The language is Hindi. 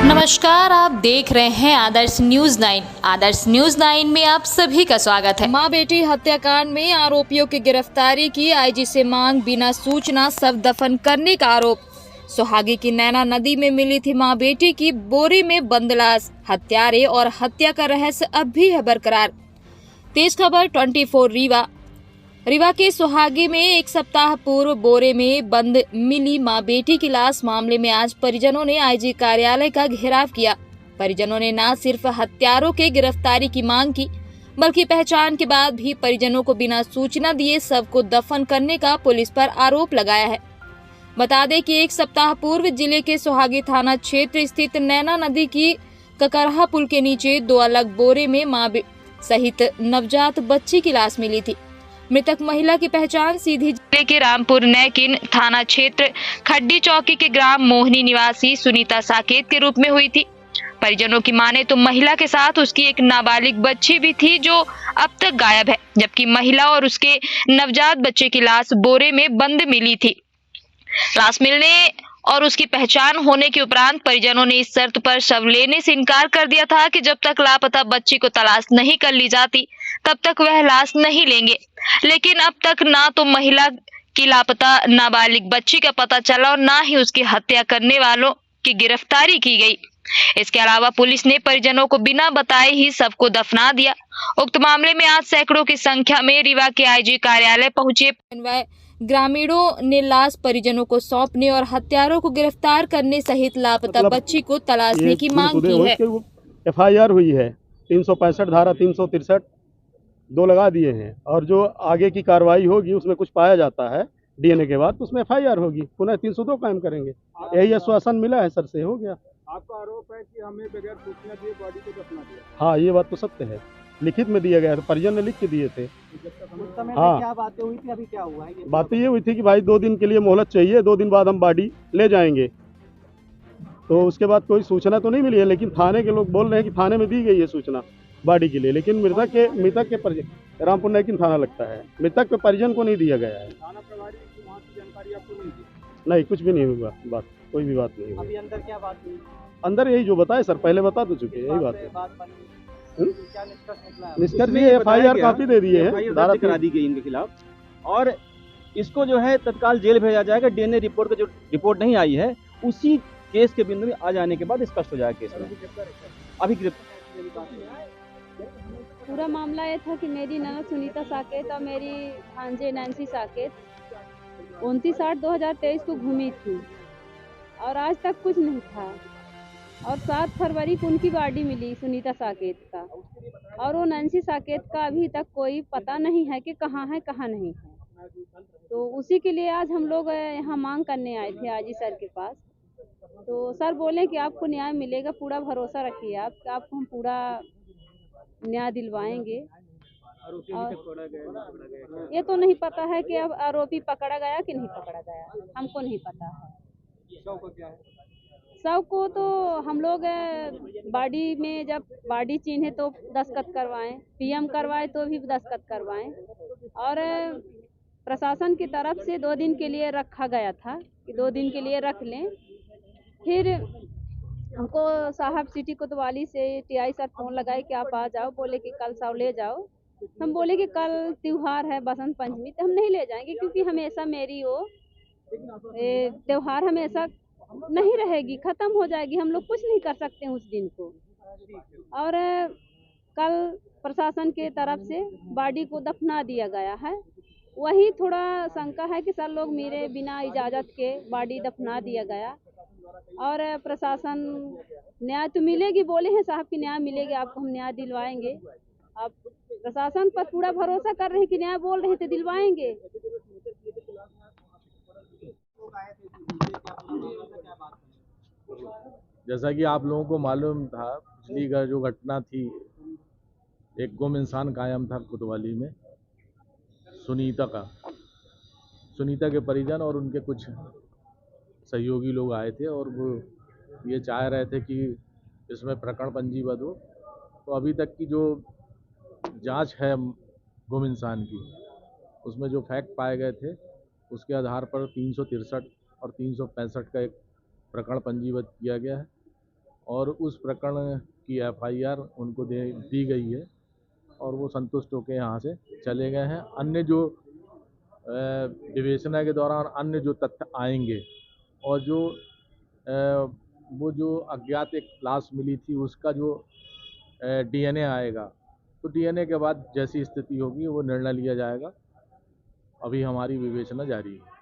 नमस्कार, आप देख रहे हैं आदर्श न्यूज 9। आदर्श न्यूज 9 में आप सभी का स्वागत है। मां बेटी हत्याकांड में आरोपियों की गिरफ्तारी की आईजी से मांग, बिना सूचना शव दफन करने का आरोप। सुहागी की नैना नदी में मिली थी मां बेटी की बोरी में बंद लाश। हत्यारे और हत्या का रहस्य अब भी है बरकरार। तेज खबर 24 रीवा के सुहागी में एक सप्ताह पूर्व बोरे में बंद मिली मां बेटी की लाश मामले में आज परिजनों ने आईजी कार्यालय का घेराव किया। परिजनों ने न सिर्फ हत्यारों के गिरफ्तारी की मांग की, बल्कि पहचान के बाद भी परिजनों को बिना सूचना दिए शव को दफन करने का पुलिस पर आरोप लगाया है। बता दें कि एक सप्ताह पूर्व जिले के सुहागी थाना क्षेत्र स्थित नैना नदी की ककरहा पुल के नीचे 2 अलग बोरे में मां सहित नवजात बच्ची की लाश मिली थी। मृतक महिला की पहचान सीधी जिले के रामपुर नैकिन थाना क्षेत्र खड्डी चौकी के ग्राम मोहनी निवासी सुनीता साकेत के रूप में हुई थी। परिजनों की माने तो महिला के साथ उसकी एक नाबालिग बच्ची भी थी जो अब तक गायब है, जबकि महिला और उसके नवजात बच्चे की लाश बोरे में बंद मिली थी। लाश मिलने और उसकी पहचान होने के उपरांत परिजनों ने इस शर्त पर शव लेने से इनकार कर दिया था कि जब तक लापता बच्ची को तलाश नहीं कर ली जाती तब तक वह लाश नहीं लेंगे। लेकिन अब तक ना तो महिला की लापता नाबालिग बच्ची का पता चला और ना ही उसकी हत्या करने वालों की गिरफ्तारी की गई। इसके अलावा पुलिस ने परिजनों को बिना बताए ही शव को दफना दिया। उक्त मामले में आज सैकड़ों की संख्या में रीवा के आईजी कार्यालय पहुंचे ग्रामीणों ने लाश परिजनों को सौंपने और हत्यारों को गिरफ्तार करने सहित लापता बच्ची को तलाशने की मांग की है। FIR हुई है 365 धारा 363 2 लगा दिए हैं और जो आगे की कार्रवाई होगी उसमें कुछ पाया जाता है DNA के बाद तो उसमें FIR होगी, पुनः 302 कायम करेंगे। यही आश्वासन मिला है सर से, हो गया। आपका आरोप है कि हमें बगैर सूचना दिए बॉडी को दफना दिया। हाँ, ये बात तो सत्य है, लिखित में दिया गया था, परिजन ने लिख के दिए थे। हाँ, क्या बातें हुई थी, अभी क्या हुआ है? बातें ये हुई थी कि भाई 2 दिन के लिए मोहलत चाहिए, 2 दिन बाद हम बॉडी ले जाएंगे। तो उसके बाद कोई सूचना तो नहीं मिली है, लेकिन थाने के लोग बोल रहे हैं कि थाने में दी गई है सूचना बॉडी के लिए, लेकिन मृतक के परिजन, रामपुर नैकिन थाना लगता है, मृतक के परिजन को नहीं दिया गया है। थाना प्रभारी की वहाँ की जानकारी आपको नहीं दी? नहीं, कुछ भी नहीं हुआ, बात कोई भी बात नहीं हुई। अभी अंदर क्या बात हुई? अंदर यही जो बताए सर, पहले बता तो चुके, यही बात है। क्या निष्कर्ष निकला है? निष्कर्ष ये FIR काफी दे दिए हैं, दर्ज करा दी गई इनके खिलाफ और इसको जो है तत्काल जेल भेजा जाएगा। DNA रिपोर्ट का जो रिपोर्ट नहीं आई है उसी केस के बिंदु में आ जाने के बाद स्पष्ट हो जाएगा केस में। अभी पूरा मामला ये था कि मेरी ननद सुनीता साकेत और मेरी भांजे नैन्सी साकेत 29/8/2023 को घूमी थी और आज तक कुछ नहीं था। और 7 फरवरी को उनकी बॉडी मिली सुनीता साकेत का, और वो नैन्सी साकेत का अभी तक कोई पता नहीं है कि कहाँ है कहाँ नहीं है। तो उसी के लिए आज हम लोग यहाँ मांग करने आए थे आईजी सर के पास। तो सर बोले कि आपको न्याय मिलेगा, पूरा भरोसा रखिए आपको हम पूरा न्याय दिलवाएंगे। और ये तो नहीं पता है कि अब आरोपी पकड़ा गया कि नहीं पकड़ा गया, हमको नहीं पता है। शव को तो हम लोग बॉडी में जब बॉडी चिन्हे तो दस्तखत करवाएं, PM करवाए तो भी दस्तखत करवाएं। और प्रशासन की तरफ से 2 दिन के लिए रखा गया था कि 2 दिन के लिए रख लें। फिर हमको साहब सिटी कोतवाली से TI सर फोन लगाए कि आप आ जाओ, बोले कि कल शव ले जाओ। हम बोले कि कल त्योहार है बसंत पंचमी, तो हम नहीं ले जाएंगे क्योंकि हमेशा मेरी वो त्योहार हमेशा नहीं रहेगी, खत्म हो जाएगी, हम लोग कुछ नहीं कर सकते उस दिन को। और कल प्रशासन के तरफ से बॉडी को दफना दिया गया है। वही थोड़ा शंका है कि सर लोग मेरे बिना इजाज़त के बॉडी दफना दिया गया। और प्रशासन न्याय तो मिलेगी, बोले हैं साहब कि न्याय मिलेगा, आपको हम न्याय दिलवाएंगे। अब प्रशासन पर पूरा भरोसा कर रहे हैं कि न्याय बोल रहे थे दिलवाएंगे। जैसा कि आप लोगों को मालूम था, पिछली का जो घटना थी, एक गुम इंसान कायम था कोतवाली में, सुनीता के परिजन और उनके कुछ सहयोगी लोग आए थे और वो ये चाह रहे थे कि इसमें प्रकरण पंजीबद्ध हो। तो अभी तक की जो जांच है गुम इंसान की, उसमें जो फैक्ट पाए गए थे उसके आधार पर 363 और 365 का एक प्रकरण पंजीबद्ध किया गया है और उस प्रकरण की FIR उनको दी गई है और वो संतुष्ट होकर यहाँ से चले गए हैं। अन्य जो विवेचना के दौरान अन्य जो तथ्य आएंगे और जो वो जो अज्ञात एक लाश मिली थी उसका जो DNA आएगा, तो DNA के बाद जैसी स्थिति होगी वो निर्णय लिया जाएगा। अभी हमारी विवेचना जारी है।